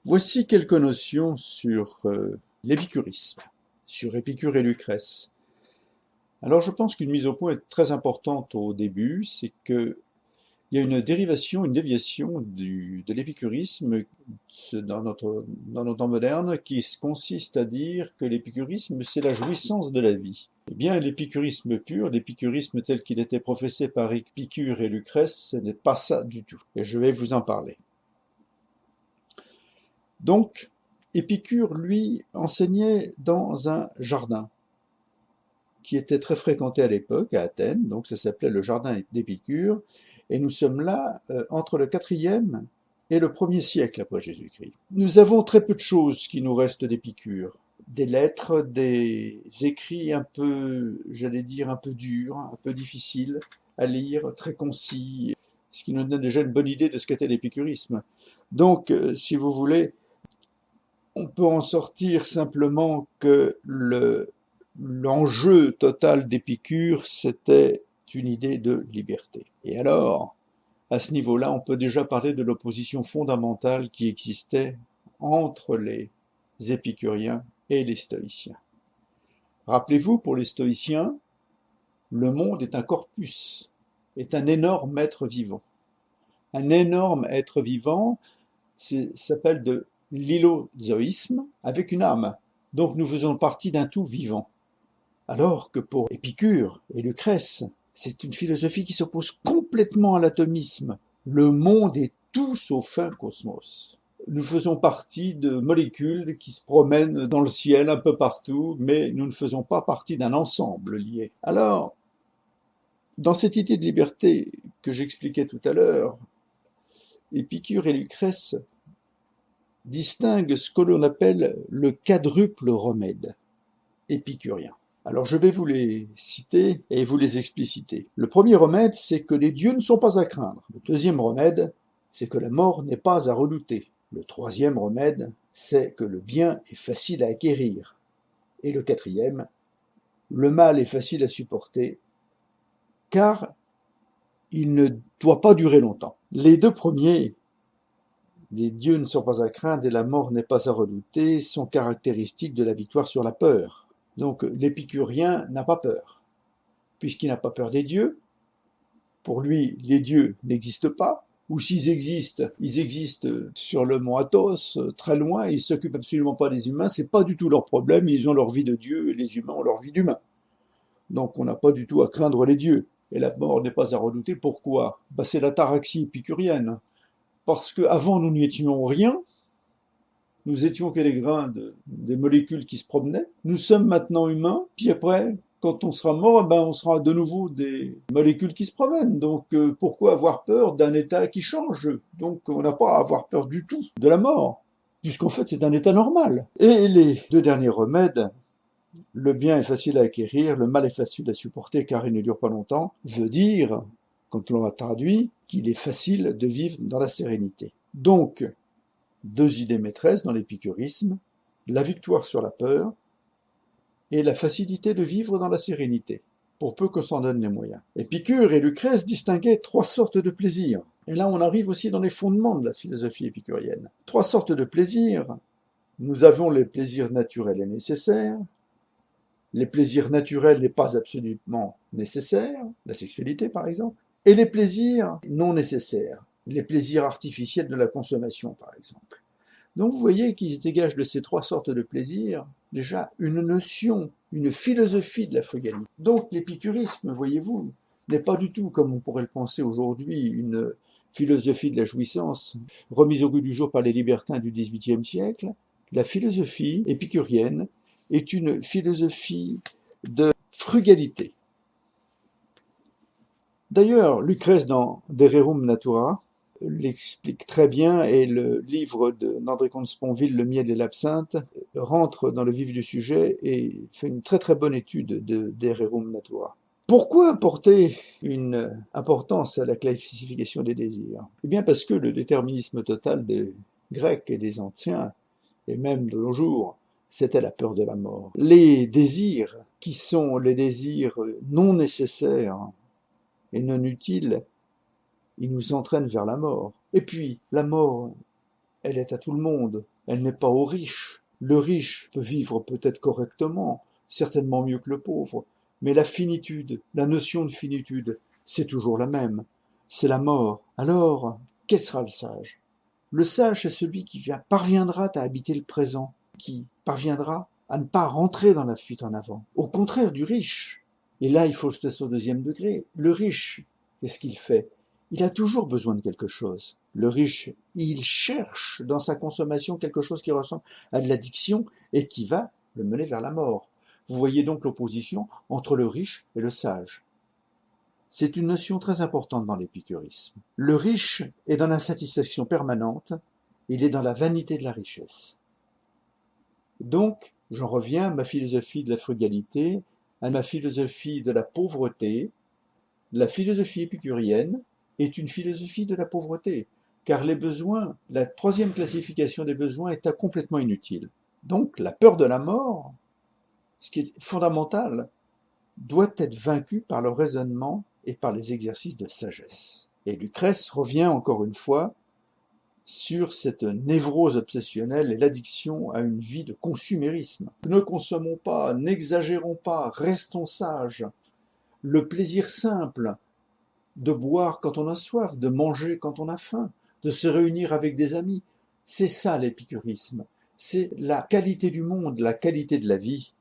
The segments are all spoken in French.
Voici quelques notions sur l'épicurisme, sur Épicure et Lucrèce. Alors je pense qu'une mise au point est très importante au début, c'est qu'il y a une dérivation, une déviation de l'épicurisme dans nos temps modernes qui consiste à dire que l'épicurisme c'est la jouissance de la vie. Eh bien l'épicurisme pur, l'épicurisme tel qu'il était professé par Épicure et Lucrèce, ce n'est pas ça du tout. Et je vais vous en parler. Donc, Épicure, lui, enseignait dans un jardin qui était très fréquenté à l'époque, à Athènes, donc ça s'appelait le jardin d'Épicure, et nous sommes là entre le IVe et le 1er siècle après Jésus-Christ. Nous avons très peu de choses qui nous restent d'Épicure. Des lettres, des écrits un peu, j'allais dire, un peu durs, un peu difficiles à lire, très concis, ce qui nous donne déjà une bonne idée de ce qu'était l'épicurisme. Donc, si vous voulez, on peut en sortir simplement que l'enjeu total d'Épicure, c'était une idée de liberté. Et alors, à ce niveau-là, on peut déjà parler de l'opposition fondamentale qui existait entre les épicuriens et les stoïciens. Rappelez-vous, pour les stoïciens, le monde est un corpus, est un énorme être vivant. Un énorme être vivant s'appelle de l'hylozoïsme avec une âme. Donc nous faisons partie d'un tout vivant. Alors que pour Épicure et Lucrèce, c'est une philosophie qui s'oppose complètement à l'atomisme. Le monde est tout sauf un cosmos. Nous faisons partie de molécules qui se promènent dans le ciel un peu partout, mais nous ne faisons pas partie d'un ensemble lié. Alors, dans cette idée de liberté que j'expliquais tout à l'heure, Épicure et Lucrèce distingue ce que l'on appelle le quadruple remède épicurien. Alors je vais vous les citer et vous les expliciter. Le premier remède, c'est que les dieux ne sont pas à craindre. Le deuxième remède, c'est que la mort n'est pas à redouter. Le troisième remède, c'est que le bien est facile à acquérir. Et le quatrième, le mal est facile à supporter, car il ne doit pas durer longtemps. Les deux premiers, les dieux ne sont pas à craindre et la mort n'est pas à redouter, sont caractéristiques de la victoire sur la peur. Donc l'épicurien n'a pas peur, puisqu'il n'a pas peur des dieux. Pour lui, les dieux n'existent pas, ou s'ils existent, ils existent sur le mont Athos, très loin, ils s'occupent absolument pas des humains, c'est pas du tout leur problème, ils ont leur vie de dieu et les humains ont leur vie d'humain. Donc on n'a pas du tout à craindre les dieux. Et la mort n'est pas à redouter, pourquoi? C'est l'ataraxie épicurienne. Parce qu'avant nous n'étions rien, nous étions que les grains des molécules qui se promenaient. Nous sommes maintenant humains, puis après, quand on sera mort, on sera de nouveau des molécules qui se promènent. Donc pourquoi avoir peur d'un état qui change? Donc on n'a pas à avoir peur du tout de la mort, puisqu'en fait c'est un état normal. Et les deux derniers remèdes, le bien est facile à acquérir, le mal est facile à supporter car il ne dure pas longtemps, veut dire, quand on l'a traduit, qu'il est facile de vivre dans la sérénité. Donc, deux idées maîtresses dans l'épicurisme, la victoire sur la peur et la facilité de vivre dans la sérénité, pour peu qu'on s'en donne les moyens. Épicure et Lucrèce distinguaient trois sortes de plaisirs. Et là, on arrive aussi dans les fondements de la philosophie épicurienne. Trois sortes de plaisirs. Nous avons les plaisirs naturels et nécessaires, les plaisirs naturels et pas absolument nécessaires, la sexualité par exemple, et les plaisirs non nécessaires, les plaisirs artificiels de la consommation par exemple. Donc vous voyez qu'il se dégage de ces trois sortes de plaisirs déjà une notion, une philosophie de la frugalité. Donc l'épicurisme, voyez-vous, n'est pas du tout, comme on pourrait le penser aujourd'hui, une philosophie de la jouissance remise au goût du jour par les libertins du XVIIIe siècle. La philosophie épicurienne est une philosophie de frugalité. D'ailleurs, Lucrèce dans De Rerum Natura l'explique très bien et le livre d'André Comte-Sponville, Le miel et l'absinthe, rentre dans le vif du sujet et fait une très très bonne étude de Rerum Natura. Pourquoi apporter une importance à la classification des désirs? Eh bien parce que le déterminisme total des Grecs et des Anciens, et même de nos jours, c'était la peur de la mort. Les désirs, qui sont les désirs non nécessaires et non utiles, ils nous entraînent vers la mort. Et puis, la mort, elle est à tout le monde, elle n'est pas aux riches. Le riche peut vivre peut-être correctement, certainement mieux que le pauvre, mais la finitude, la notion de finitude, c'est toujours la même, c'est la mort. Alors, quel sera le sage? Le sage, c'est celui qui parviendra à habiter le présent, qui parviendra à ne pas rentrer dans la fuite en avant. Au contraire du riche. Et là, il faut se placer au deuxième degré. Le riche, qu'est-ce qu'il fait? Il a toujours besoin de quelque chose. Le riche, il cherche dans sa consommation quelque chose qui ressemble à de l'addiction et qui va le mener vers la mort. Vous voyez donc l'opposition entre le riche et le sage. C'est une notion très importante dans l'épicurisme. Le riche est dans l'insatisfaction permanente, il est dans la vanité de la richesse. Donc, j'en reviens à ma philosophie de la frugalité, à ma philosophie de la pauvreté. La philosophie épicurienne est une philosophie de la pauvreté, car les besoins, la troisième classification des besoins est complètement inutile. Donc, la peur de la mort, ce qui est fondamental, doit être vaincue par le raisonnement et par les exercices de sagesse. Et Lucrèce revient encore une fois sur cette névrose obsessionnelle et l'addiction à une vie de consumérisme. Ne consommons pas, n'exagérons pas, restons sages. Le plaisir simple de boire quand on a soif, de manger quand on a faim, de se réunir avec des amis, c'est ça l'épicurisme. C'est la qualité du monde, la qualité de la vie,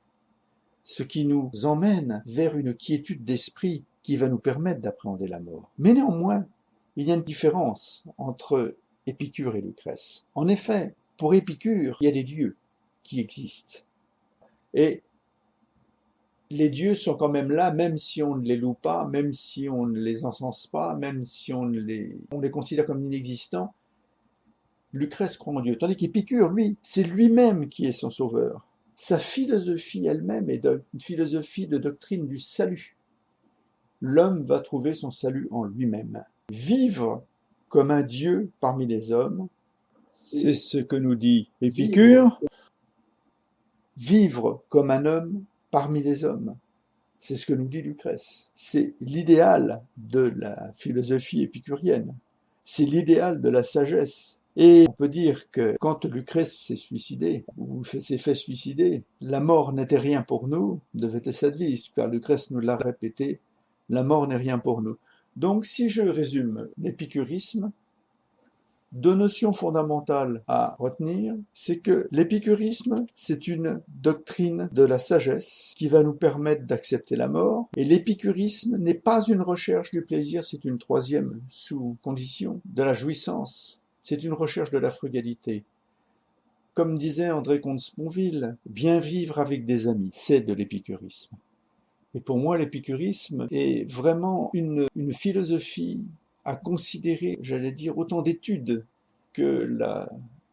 ce qui nous emmène vers une quiétude d'esprit qui va nous permettre d'appréhender la mort. Mais néanmoins, il y a une différence entre Épicure et Lucrèce. En effet, pour Épicure, il y a des dieux qui existent. Et les dieux sont quand même là, même si on ne les loue pas, même si on ne les encense pas, même si on les considère comme inexistants. Lucrèce croit en Dieu, tandis qu'Épicure, lui, c'est lui-même qui est son sauveur. Sa philosophie elle-même est une philosophie de doctrine du salut. L'homme va trouver son salut en lui-même. Vivre comme un Dieu parmi les hommes, c'est ce que nous dit Épicure. Vivre comme un homme parmi les hommes, c'est ce que nous dit Lucrèce. C'est l'idéal de la philosophie épicurienne. C'est l'idéal de la sagesse. Et on peut dire que quand Lucrèce s'est suicidé, ou s'est fait suicider, la mort n'était rien pour nous, devait sa vie, car Lucrèce nous l'a répété, la mort n'est rien pour nous. Donc si je résume l'épicurisme, deux notions fondamentales à retenir, c'est que l'épicurisme, c'est une doctrine de la sagesse qui va nous permettre d'accepter la mort, et l'épicurisme n'est pas une recherche du plaisir, c'est une troisième sous-condition de la jouissance. C'est une recherche de la frugalité. Comme disait André Comte-Sponville, bien vivre avec des amis, c'est de l'épicurisme. Et pour moi, l'épicurisme est vraiment une philosophie à considérer, j'allais dire, autant d'études que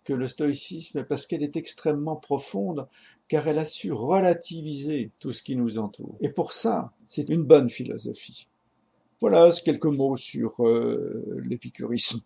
le stoïcisme, parce qu'elle est extrêmement profonde, car elle a su relativiser tout ce qui nous entoure. Et pour ça, c'est une bonne philosophie. Voilà, c'est quelques mots sur l'épicurisme.